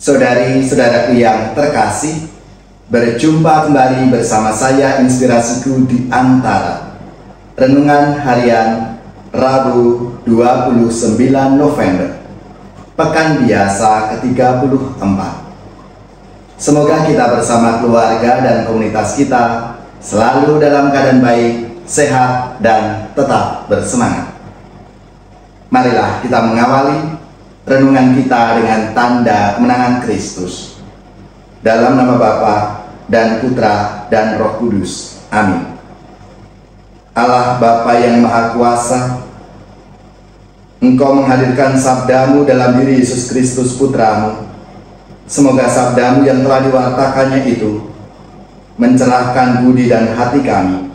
Saudari-saudaraku yang terkasih, berjumpa kembali bersama saya Inspirasiku di Antara. Renungan harian Rabu 29 November, Pekan Biasa ke-34. Semoga kita bersama keluarga dan komunitas kita selalu dalam keadaan baik, sehat, dan tetap bersemangat. Marilah kita mengawali renungan kita dengan tanda kemenangan Kristus. Dalam nama Bapa dan Putra dan Roh Kudus. Amin. Allah Bapa yang Maha Kuasa, Engkau menghadirkan sabdamu dalam diri Yesus Kristus Putramu. Semoga sabdamu yang telah diwartakannya itu mencerahkan budi dan hati kami,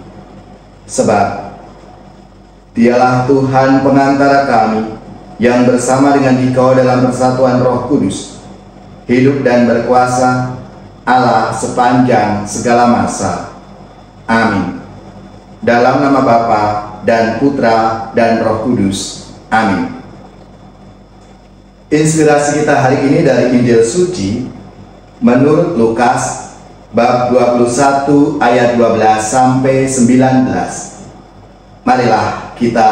sebab Dialah Tuhan pengantara kami, yang bersama dengan Dikau dalam persatuan Roh Kudus, hidup dan berkuasa Allah sepanjang segala masa. Amin. Dalam nama Bapa dan Putra dan Roh Kudus. Amin. Inspirasi kita hari ini dari Injil Suci menurut Lukas bab 21 ayat 12 sampai 19. Marilah kita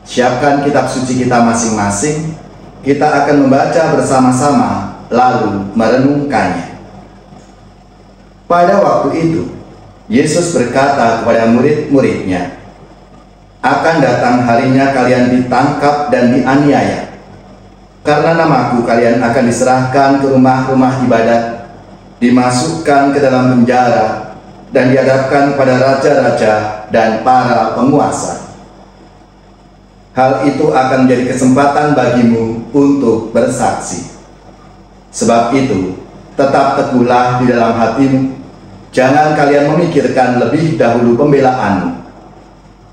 siapkan kitab suci kita masing-masing. Kita akan membaca bersama-sama lalu merenungkannya. Pada waktu itu, Yesus berkata kepada murid-muridnya, "Akan datang harinya kalian ditangkap dan dianiaya. Karena namaku kalian akan diserahkan ke rumah-rumah ibadat, dimasukkan ke dalam penjara, dan dihadapkan pada raja-raja dan para penguasa. Hal itu akan menjadi kesempatan bagimu untuk bersaksi. Sebab itu, tetap teguhlah di dalam hatimu. Jangan kalian memikirkan lebih dahulu pembelaanmu.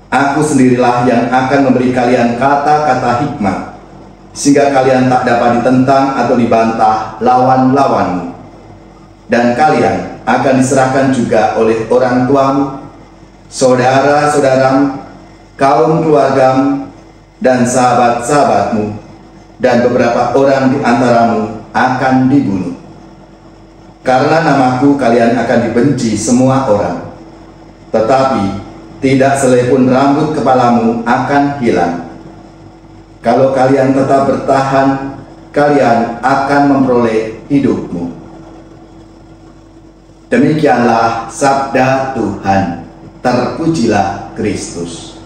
Aku sendirilah yang akan memberi kalian kata-kata hikmat, sehingga kalian tak dapat ditentang atau dibantah lawan-lawanmu. Dan kalian akan diserahkan juga oleh orang tuamu, saudara-saudaramu, kaum keluargamu, dan sahabat-sahabatmu, dan beberapa orang di antaramu akan dibunuh. Karena namaku kalian akan dibenci semua orang. Tetapi tidak selai pun rambut kepalamu akan hilang. Kalau kalian tetap bertahan, kalian akan memperoleh hidupmu." Demikianlah sabda Tuhan. Terpujilah Kristus.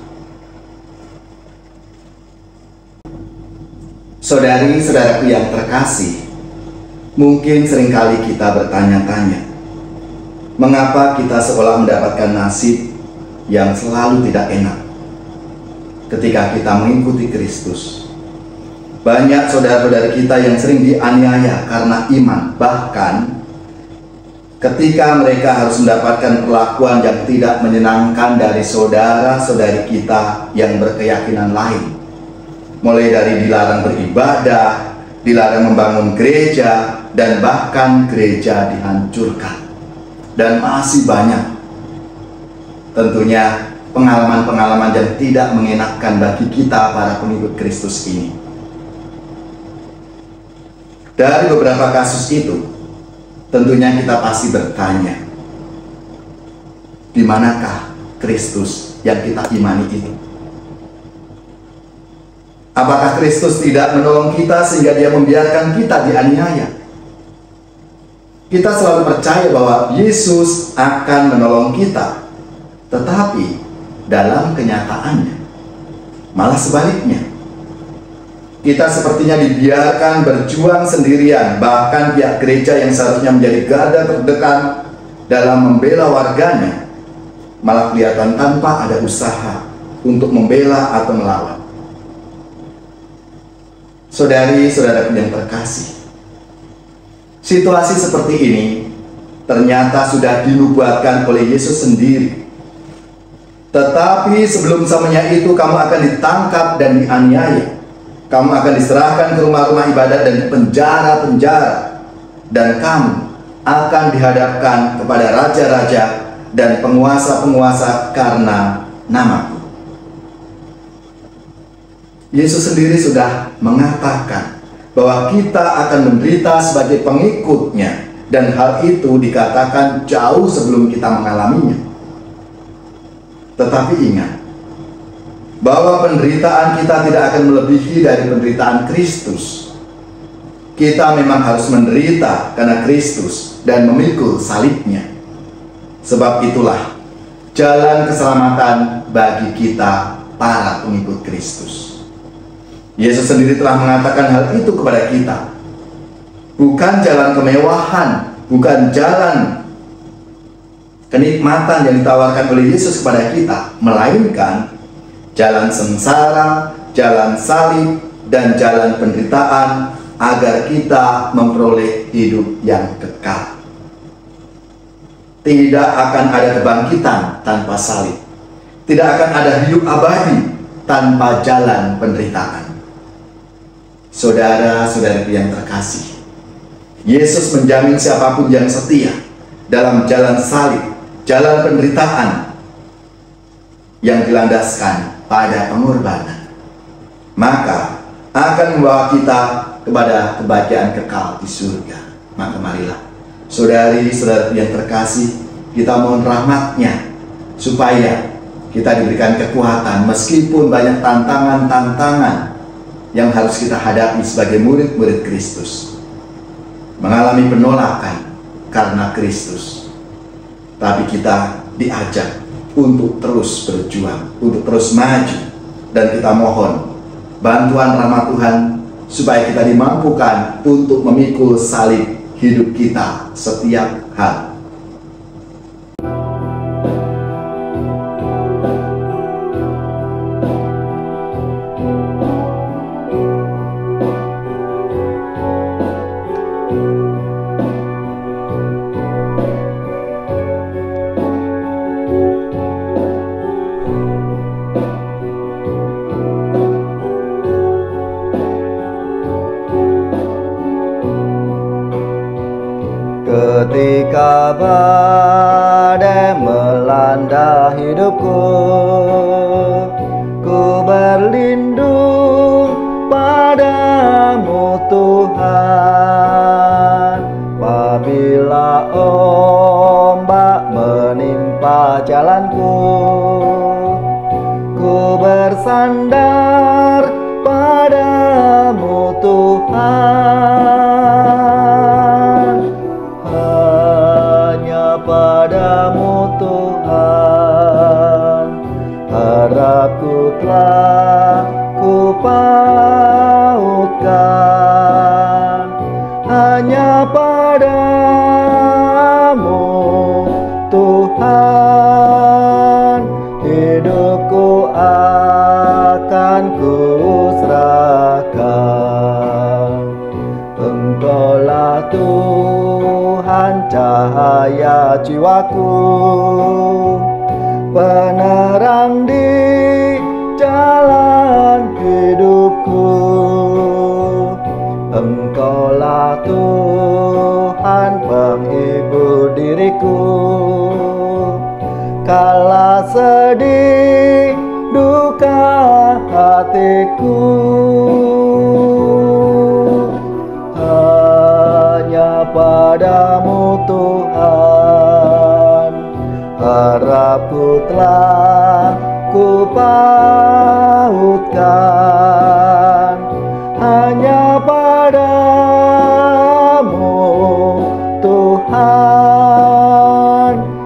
Saudari-saudaraku yang terkasih, mungkin seringkali kita bertanya-tanya, mengapa kita seolah mendapatkan nasib yang selalu tidak enak ketika kita mengikuti Kristus. Banyak saudara-saudara kita yang sering dianiaya karena iman, bahkan ketika mereka harus mendapatkan perlakuan yang tidak menyenangkan dari saudara-saudari kita yang berkeyakinan lain. Mulai dari dilarang beribadah, dilarang membangun gereja, dan bahkan gereja dihancurkan. Dan masih banyak tentunya pengalaman-pengalaman yang tidak mengenakan bagi kita para pengikut Kristus ini. Dari beberapa kasus itu, tentunya kita pasti bertanya, di manakah Kristus yang kita imani itu? Apakah Kristus tidak menolong kita sehingga Dia membiarkan kita dianiaya? Kita selalu percaya bahwa Yesus akan menolong kita, tetapi dalam kenyataannya malah sebaliknya. Kita sepertinya dibiarkan berjuang sendirian, bahkan pihak gereja yang seharusnya menjadi garda terdepan dalam membela warganya malah kelihatan tanpa ada usaha untuk membela atau melawan. Saudari-saudaraku yang terkasih, situasi seperti ini ternyata sudah dinubuatkan oleh Yesus sendiri. Tetapi sebelum semuanya itu, kamu akan ditangkap dan dianiaya. Kamu akan diserahkan ke rumah-rumah ibadat dan penjara-penjara. Dan kamu akan dihadapkan kepada raja-raja dan penguasa-penguasa karena namaku. Yesus sendiri sudah mengatakan bahwa kita akan menderita sebagai pengikutnya, dan hal itu dikatakan jauh sebelum kita mengalaminya. Tetapi ingat bahwa penderitaan kita tidak akan melebihi dari penderitaan Kristus. Kita memang harus menderita karena Kristus dan memikul salibnya. Sebab itulah jalan keselamatan bagi kita para pengikut Kristus. Yesus sendiri telah mengatakan hal itu kepada kita. Bukan jalan kemewahan, bukan jalan kenikmatan yang ditawarkan oleh Yesus kepada kita, melainkan jalan sengsara, jalan salib, dan jalan penderitaan agar kita memperoleh hidup yang kekal. Tidak akan ada kebangkitan tanpa salib. Tidak akan ada hidup abadi tanpa jalan penderitaan. Saudara-saudariku yang terkasih, Yesus menjamin siapapun yang setia dalam jalan salib, jalan penderitaan yang dilandaskan pada pengorbanan, maka akan membawa kita kepada kebahagiaan kekal di surga. Maka marilah saudari-saudari yang terkasih, kita mohon rahmat-Nya supaya kita diberikan kekuatan meskipun banyak tantangan-tantangan yang harus kita hadapi sebagai murid-murid Kristus, mengalami penolakan karena Kristus, tapi kita diajak untuk terus berjuang, untuk terus maju, dan kita mohon bantuan rahmat Tuhan supaya kita dimampukan untuk memikul salib hidup kita setiap hari. Ketika badai melanda hidupku, ku berlindung padamu Tuhan. Apabila ombak menimpa jalanku, ku bersandar padamu Tuhan. Padamu Tuhan, harapku telah ku pautkan. Hanya padamu Tuhan, hidupku akan ku serahkan. Engkaulah Tuhan cahaya jiwaku, penerang di jalan hidupku. Engkaulah Tuhan penghibur diriku, kala sedih duka hatiku. Padamu Tuhan, harapku telah ku pautkan. Hanya padamu Tuhan,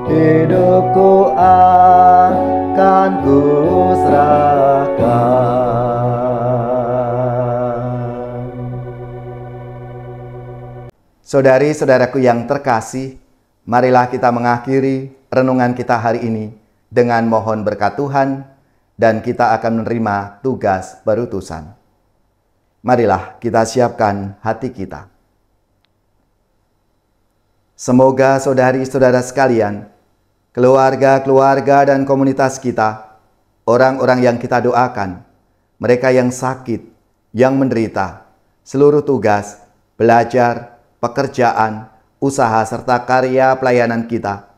hidupku akan ku serahkan. Saudari-saudaraku yang terkasih, marilah kita mengakhiri renungan kita hari ini dengan mohon berkat Tuhan, dan kita akan menerima tugas berutusan. Marilah kita siapkan hati kita. Semoga saudari-saudara sekalian, keluarga-keluarga dan komunitas kita, orang-orang yang kita doakan, mereka yang sakit, yang menderita, seluruh tugas, belajar, pekerjaan, usaha, serta karya pelayanan kita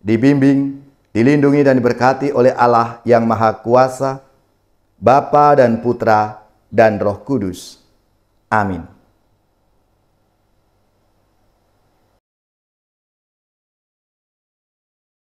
dibimbing, dilindungi, dan diberkati oleh Allah yang Maha Kuasa, Bapa dan Putra dan Roh Kudus. Amin.